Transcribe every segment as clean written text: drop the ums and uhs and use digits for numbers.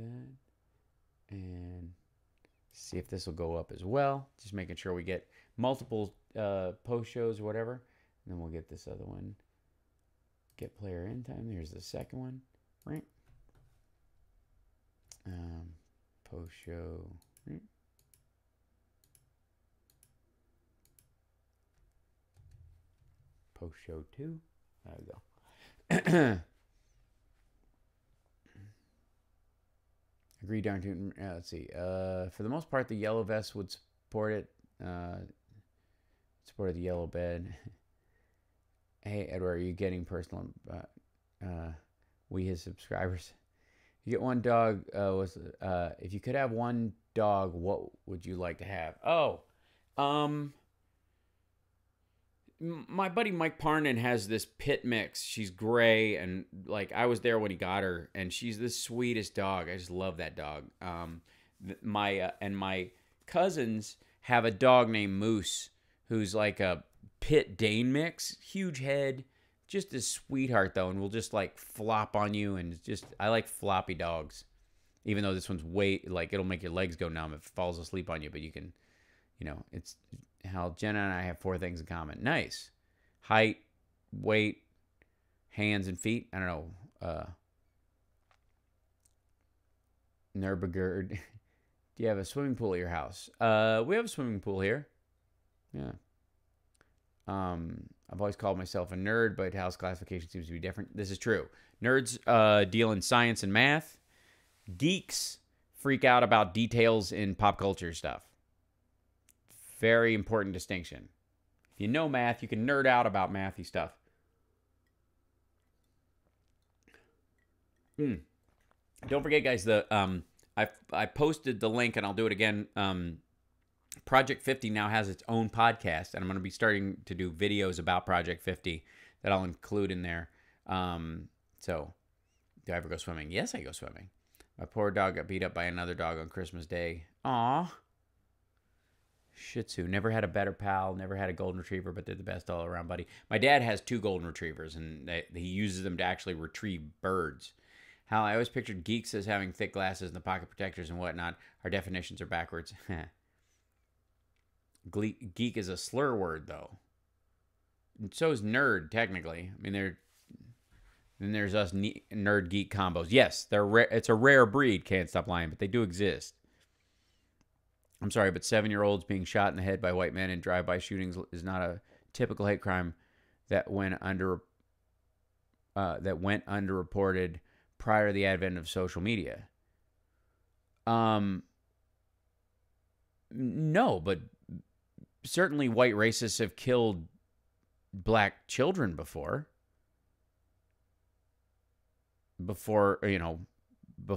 that. And see if this will go up as well. Just making sure we get multiple post shows or whatever. And then we'll get this other one. Get player in time. There's the second one. Right. Post show. Right. Post show 2. There we go. Agree down to, let's see. For the most part, the yellow vest would support it. Supported the yellow bed. Hey, Edward, are you getting personal? We, his subscribers. You get one dog. If you could have one dog, what would you like to have? Oh, my buddy Mike Parnan has this pit mix. She's gray, and like I was there when he got her, and she's the sweetest dog. I just love that dog. My cousins have a dog named Moose, who's like a pit Dane mix, huge head, just a sweetheart though, and will just like flop on you, and just I like floppy dogs. Even though this one's like it'll make your legs go numb if it falls asleep on you, but you can, it's how Jenna and I have 4 things in common. Nice. Height, weight, hands and feet. I don't know. Nurburgred. Do you have a swimming pool at your house? We have a swimming pool here. Yeah. I've always called myself a nerd, but house classification seems to be different. This is true. Nerds deal in science and math. Geeks freak out about details in pop culture stuff. Very important distinction. If you know math, you can nerd out about mathy stuff. Don't forget, guys, I posted the link, and I'll do it again. Project 50 now has its own podcast, and I'm going to be starting to do videos about Project 50 that I'll include in there. So, do I ever go swimming? Yes, I go swimming. My poor dog got beat up by another dog on Christmas Day. Aw. Shih Tzu. Never had a better pal. Never had a golden retriever, but they're the best all around, buddy. My dad has 2 golden retrievers, and he uses them to actually retrieve birds. How I always pictured geeks as having thick glasses and the pocket protectors and whatnot. Our definitions are backwards. Geek is a slur word, though. And so is nerd, technically. I mean, then there's us nerd geek combos. Yes, it's a rare breed. Can't stop lying, but they do exist. I'm sorry, but 7-year-olds being shot in the head by white men in drive-by shootings is not a typical hate crime that went underreported prior to the advent of social media. No, but certainly white racists have killed black children before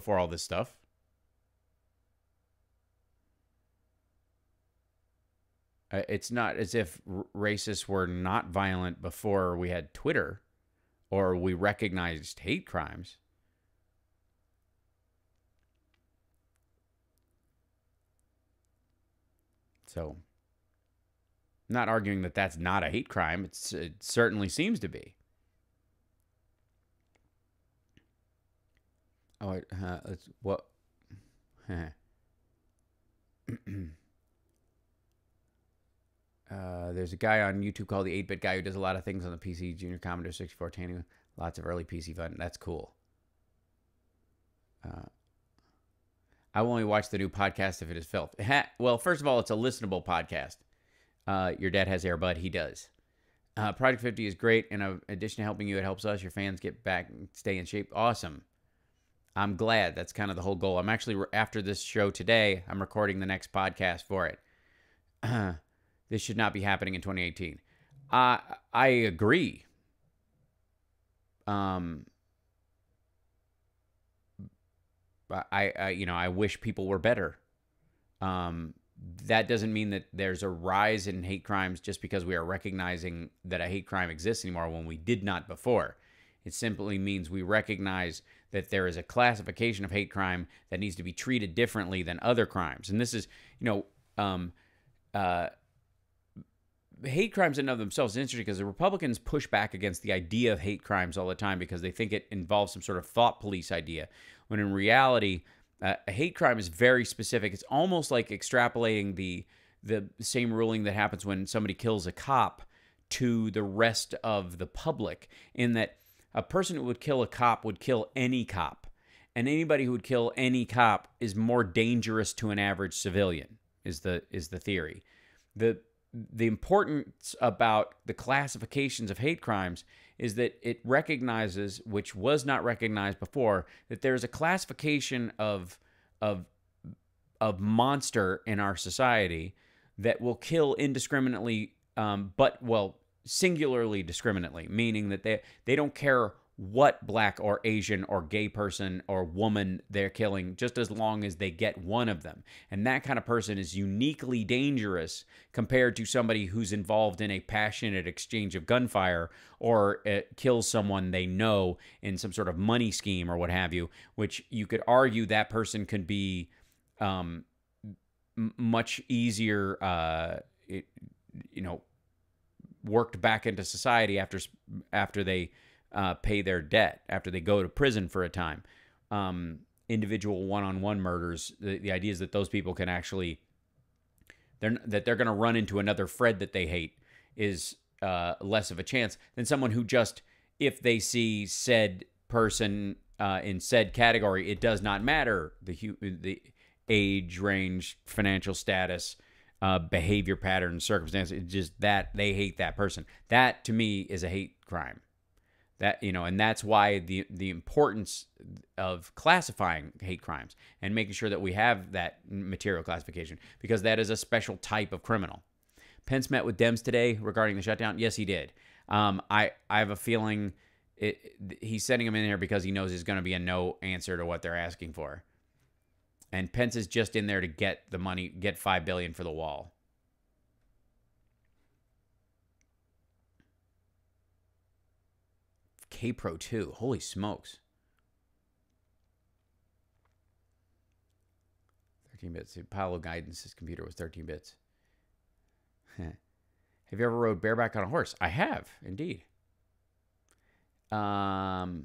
all this stuff. It's not as if racists were not violent before we had Twitter or we recognized hate crimes. So, I'm not arguing that that's not a hate crime. It certainly seems to be. Oh, let's what? There's a guy on YouTube called the 8-Bit Guy who does a lot of things on the PC. Junior Commodore 64 Tandy. Lots of early PC fun. That's cool. I will only watch the new podcast if it is filth. Well, first of all, it's a listenable podcast. Your dad has Air Bud. He does. Project 50 is great. And in addition to helping you, it helps us, your fans, get back and stay in shape. Awesome. I'm glad. That's kind of the whole goal. I'm actually, after this show today, I'm recording the next podcast for it. This should not be happening in 2018. I agree. I wish people were better. That doesn't mean that there's a rise in hate crimes just because we are recognizing that a hate crime exists anymore when we did not before. It simply means we recognize that there is a classification of hate crime that needs to be treated differently than other crimes. And this is, hate crimes in and of themselves is interesting because the Republicans push back against the idea of hate crimes all the time because they think it involves some sort of thought police idea, when in reality, A hate crime is very specific. It's almost like extrapolating the same ruling that happens when somebody kills a cop to the rest of the public, in that a person who would kill a cop would kill any cop, and anybody who would kill any cop is more dangerous to an average civilian, is the theory. The importance about the classifications of hate crimes is that it recognizes, which was not recognized before, that there's a classification of monster in our society that will kill indiscriminately, singularly discriminately, meaning that they don't care what black or Asian or gay person or woman they're killing, just as long as they get one of them. And that kind of person is uniquely dangerous compared to somebody who's involved in a passionate exchange of gunfire or kills someone they know in some sort of money scheme or what have you, which you could argue that person could be much easier, worked back into society after they pay their debt, after they go to prison for a time. Individual one-on-one murders, the idea is that those people can actually, they're going to run into another Fred that they hate is less of a chance than someone who just, if they see said person in said category, it does not matter the age range, financial status, behavior patterns, circumstances. It's just that they hate that person. That to me is a hate crime. That, and that's why the importance of classifying hate crimes and making sure that we have that material classification, because that is a special type of criminal. Pence met with Dems today regarding the shutdown. Yes, he did. I have a feeling he's sending them in here because he knows there's going to be a no answer to what they're asking for. And Pence is just in there to get the money, get $5 billion for the wall. K-Pro 2. Holy smokes. 13 bits. Apollo guidance's computer was 13 bits. Have you ever rode bareback on a horse? I have, indeed. Let's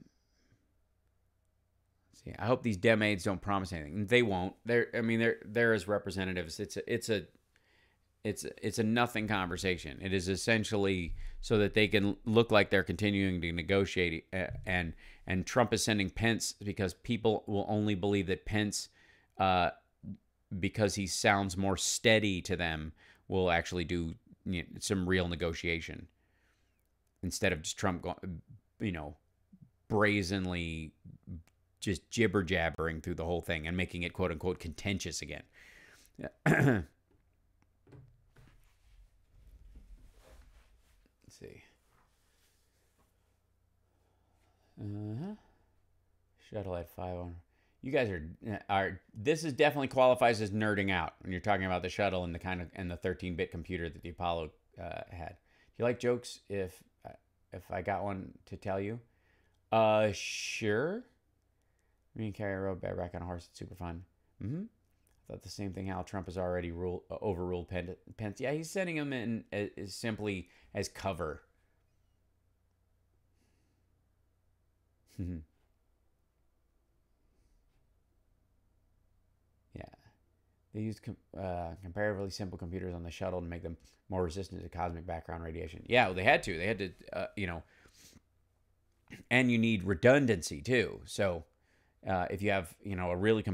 see. I hope these Dem aides don't promise anything. They won't. They're as representatives. It's a nothing conversation. It is essentially so that they can look like they're continuing to negotiate. And Trump is sending Pence because people will only believe that Pence, because he sounds more steady to them, will actually do some real negotiation instead of just Trump going, brazenly just jibber jabbering through the whole thing and making it quote unquote contentious again. Let's see. Shuttle at 5 on. You guys are. This is definitely qualifies as nerding out when you're talking about the shuttle and the the 13-bit computer that the Apollo had. Do you like jokes? If I got one to tell you, sure. Me and Carrie rode bareback on a horse. It's super fun. I thought the same thing. How Trump has already overruled Pence. Yeah, he's sending him in as simply as cover. Yeah, they used comparatively simple computers on the shuttle to make them more resistant to cosmic background radiation. Yeah, well, they had to. They had to, and you need redundancy too. So if you have, a really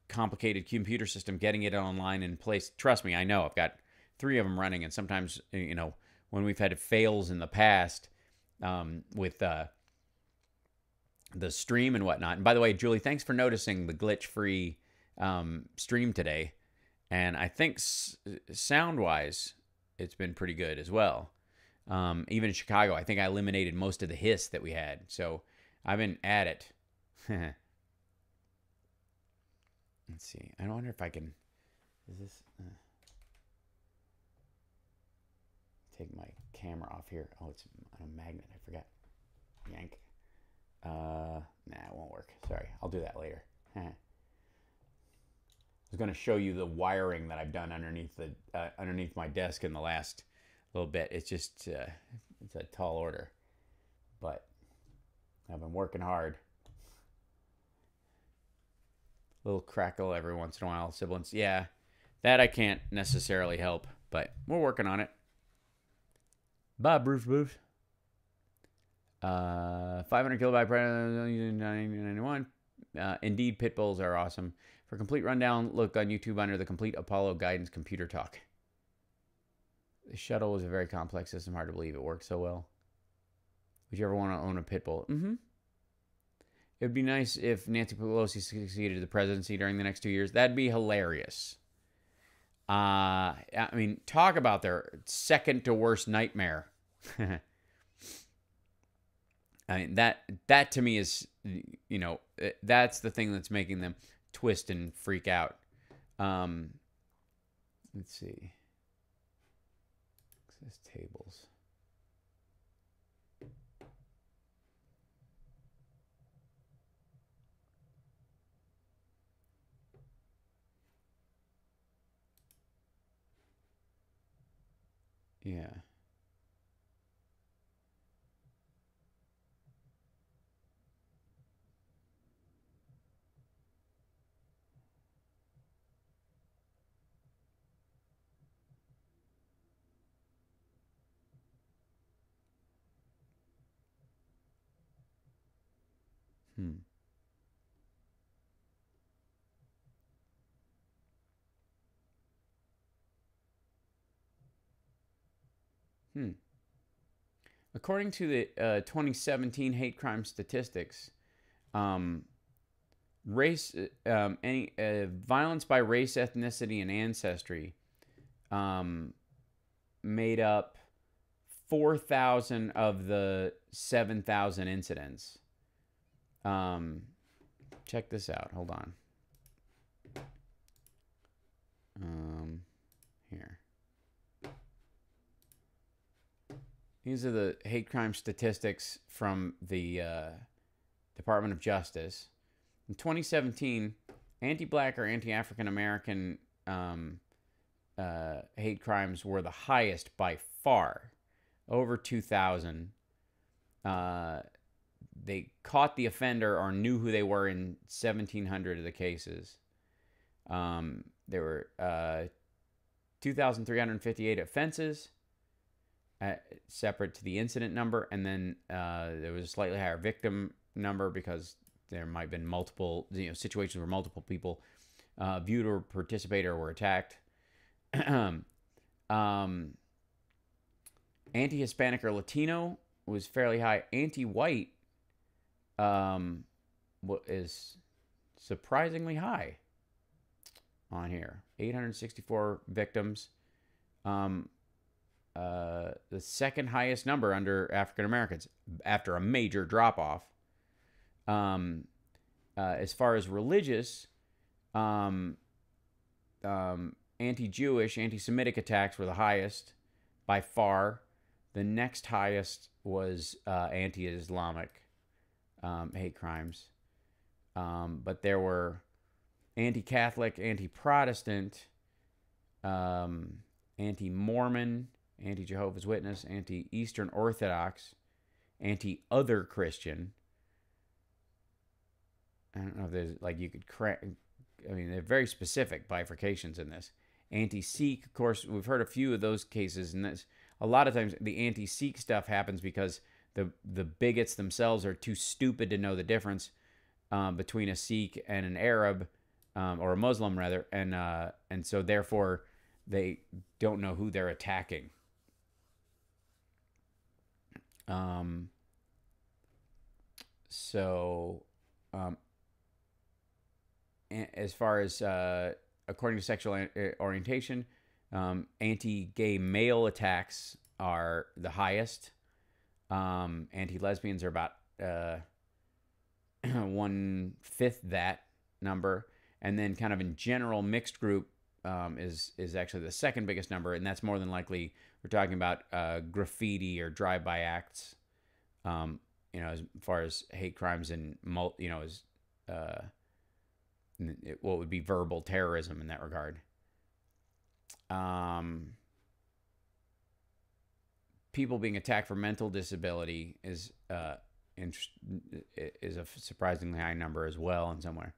complicated computer system, getting it online in place, trust me, I know. I've got 3 of them running, and sometimes, when we've had fails in the past with the stream and whatnot. And by the way, Julie, thanks for noticing the glitch-free stream today. And I think sound-wise, it's been pretty good as well. Even in Chicago, I think I eliminated most of the hiss that we had. So I've been at it. Let's see. I wonder if I can... Is this... take my camera off here. Oh, it's on a magnet. I forgot. Yank. Nah, it won't work. Sorry. I'll do that later. I was going to show you the wiring that I've done underneath my desk in the last little bit. It's just it's a tall order, but I've been working hard. little crackle every once in a while. Sibilance. Yeah, that I can't necessarily help, but we're working on it. Bye, Bruce. 500 kilobyte per 991. Indeed, pit bulls are awesome. For a complete rundown, look on YouTube under the Complete Apollo Guidance Computer Talk. The shuttle was a very complex system. Hard to believe it worked so well. Would you ever want to own a pit bull? Mm-hmm. It would be nice if Nancy Pelosi succeeded the presidency during the next 2 years. That'd be hilarious. I mean, talk about their second to worst nightmare. I mean, that to me is, you know, that's the thing that's making them twist and freak out. Let's see. Access tables. Yeah. According to the 2017 hate crime statistics, race, any violence by race, ethnicity, and ancestry made up 4,000 of the 7,000 incidents. Check this out. Hold on. Here. These are the hate crime statistics from the Department of Justice. In 2017, anti-black or anti-African American hate crimes were the highest by far, over 2,000. They caught the offender or knew who they were in 1,700 of the cases. There were 2,358 offenses, separate to the incident number, and then there was a slightly higher victim number because there might have been multiple, situations where multiple people viewed or participated or were attacked. Anti-Hispanic or Latino was fairly high. Anti-white is surprisingly high on here. 864 victims. The second highest number under African Americans after a major drop-off. As far as religious, anti-Jewish, anti-Semitic attacks were the highest by far. The next highest was anti-Islamic hate crimes. But there were anti-Catholic, anti-Protestant, anti-Mormon, anti-Jehovah's Witness, anti-Eastern Orthodox, anti-other Christian. I don't know if there's, like, you could crack. I mean, they're very specific bifurcations in this. Anti-Sikh, of course, we've heard a few of those cases, and that's a lot of times the anti-Sikh stuff happens because the bigots themselves are too stupid to know the difference between a Sikh and an Arab, or a Muslim rather, and so therefore they don't know who they're attacking. As far as according to sexual orientation, anti-gay male attacks are the highest. Anti-lesbians are about 1/5 that number, and then kind of in general, mixed group is actually the second biggest number, and that's more than likely we're talking about graffiti or drive-by acts. As far as hate crimes and what would be verbal terrorism in that regard. People being attacked for mental disability is a surprisingly high number as well in somewhere.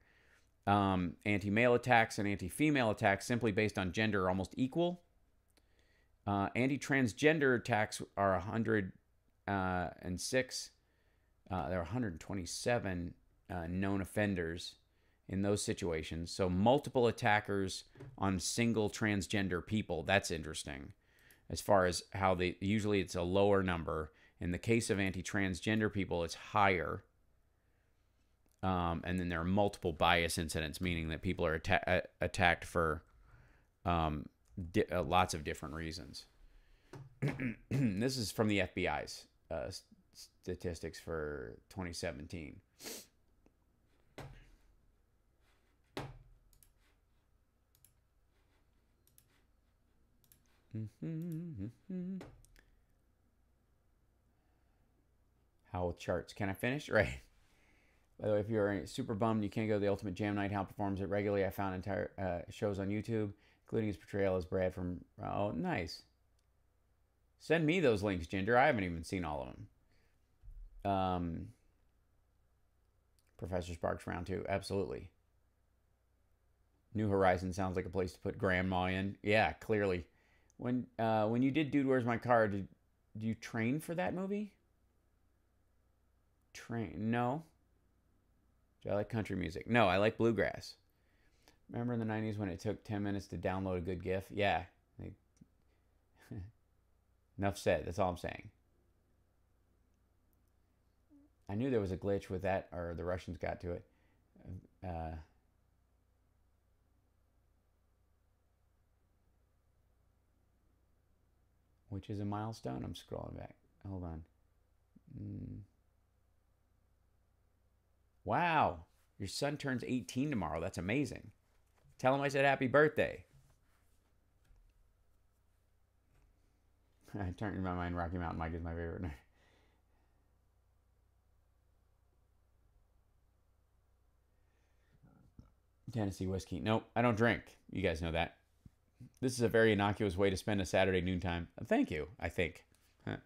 Anti-male attacks and anti-female attacks simply based on gender are almost equal. Anti-transgender attacks are 106. There are 127 known offenders in those situations. So multiple attackers on single transgender people. That's interesting. As far as how usually it's a lower number. In the case of anti-transgender people, it's higher. And then there are multiple bias incidents, meaning that people are attacked for lots of different reasons. This is from the FBI's statistics for 2017. How charts. Can I finish? Right. By the way, if you're super bummed you can't go to the Ultimate Jam Night, Hal performs it regularly. I found entire shows on YouTube, including his portrayal as Brad from... Oh, nice. Send me those links, Ginger. I haven't even seen all of them. Professor Sparks round 2. Absolutely. New Horizons sounds like a place to put grandma in. Yeah, clearly. When you did Dude, Where's My Car, did you train for that movie? No. Do I like country music? No, I like bluegrass. Remember in the 90s when it took 10 minutes to download a good GIF? Yeah. Enough said. That's all I'm saying. I knew there was a glitch with that, or the Russians got to it. Which is a milestone? I'm scrolling back. Hold on. Wow. Your son turns 18 tomorrow. That's amazing. Tell him I said happy birthday. I turned in my mind. Rocky Mountain Mike is my favorite. Tennessee whiskey. Nope, I don't drink. You guys know that. This is a very innocuous way to spend a Saturday noontime. Thank you, I think. Huh.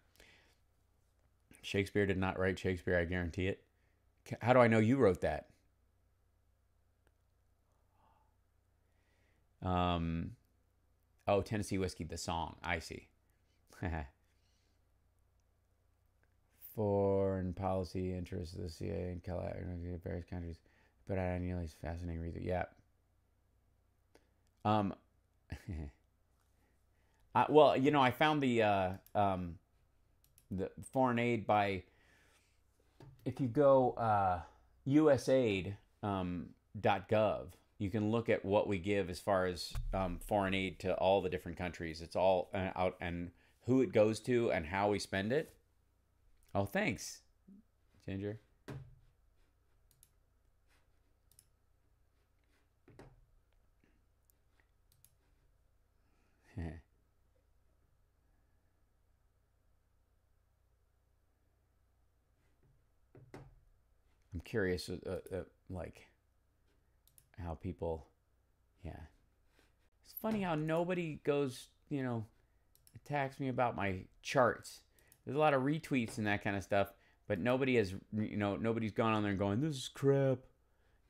Shakespeare did not write Shakespeare, I guarantee it. How do I know you wrote that? Oh, Tennessee whiskey, the song. I see. Foreign policy interests of the CIA and various countries, but I nearly fascinating reason. Yeah. Well, you know, I found the foreign aid by, if you go usaid.gov, you can look at what we give as far as foreign aid to all the different countries. It's all out, and who it goes to and how we spend it. Oh, thanks, Ginger. I'm curious, like, how people, yeah. It's funny how nobody goes, you know, attacks me about my charts. There's a lot of retweets and that kind of stuff, but nobody has, you know, nobody's gone on there and going, this is crap.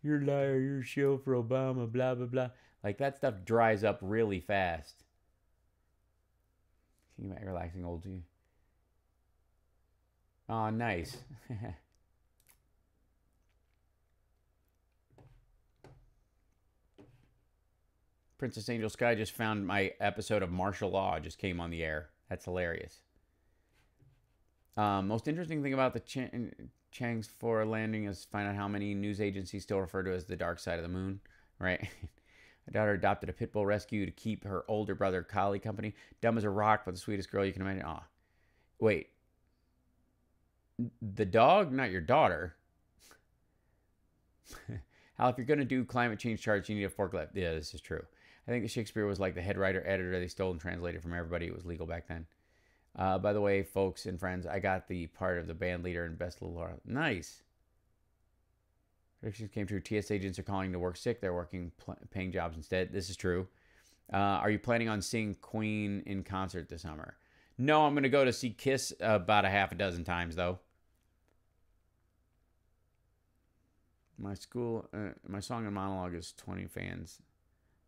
You're a liar. You're a shill for Obama, blah, blah, blah. Like, that stuff dries up really fast. Think about relaxing old you. Oh, nice. Princess Angel Sky just found my episode of Martial Law just came on the air. That's hilarious. Most interesting thing about the Chang's 4 landing is find out how many news agencies still refer to as the dark side of the moon, right? My daughter adopted a pit bull rescue to keep her older brother Collie company. Dumb as a rock, but the sweetest girl you can imagine. Aw. Wait. The dog, not your daughter. Hal, if you're going to do climate change charts, you need a forklift. Yeah, this is true. I think that Shakespeare was like the head writer, editor. They stole and translated from everybody. It was legal back then. By the way, folks and friends, I got the part of the band leader and best little Laura. Nice. Predictions came true. TS agents are calling to work sick. They're working paying jobs instead. This is true. Are you planning on seeing Queen in concert this summer? No, I'm going to go to see Kiss about a half a dozen times, though. My song and monologue is 20 fans.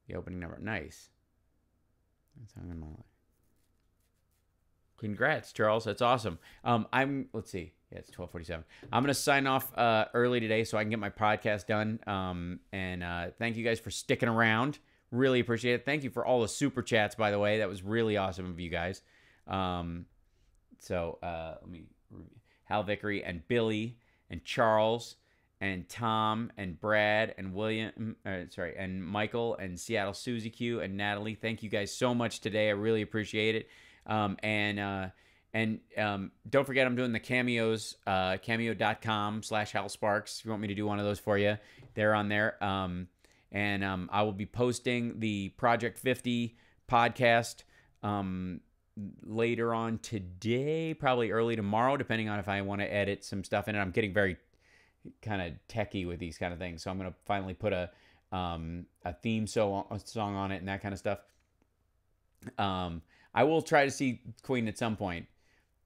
The opening number. Nice. Song and monologue. Congrats, Charles. That's awesome. Let's see. Yeah, it's 12:47. I'm going to sign off early today so I can get my podcast done. And thank you guys for sticking around. Really appreciate it. Thank you for all the super chats, by the way. That was really awesome of you guys. Let me review. Hal Vickery and Billy and Charles and Tom and Brad and William, and Michael and Seattle Susie Q and Natalie. Thank you guys so much today. I really appreciate it. Don't forget, I'm doing the cameos, cameo.com/HalSparks. If you want me to do one of those for you, they're on there. I will be posting the Project 50 podcast later on today, probably early tomorrow, depending on if I want to edit some stuff in it. I'm getting very kind of techie with these kind of things, so I'm going to finally put a theme song on it and that kind of stuff. I will try to see Queen at some point.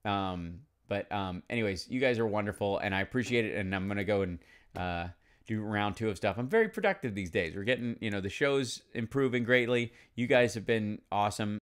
Anyways, you guys are wonderful, and I appreciate it, and I'm going to go and do round 2 of stuff. I'm very productive these days. We're getting, the show's improving greatly. You guys have been awesome.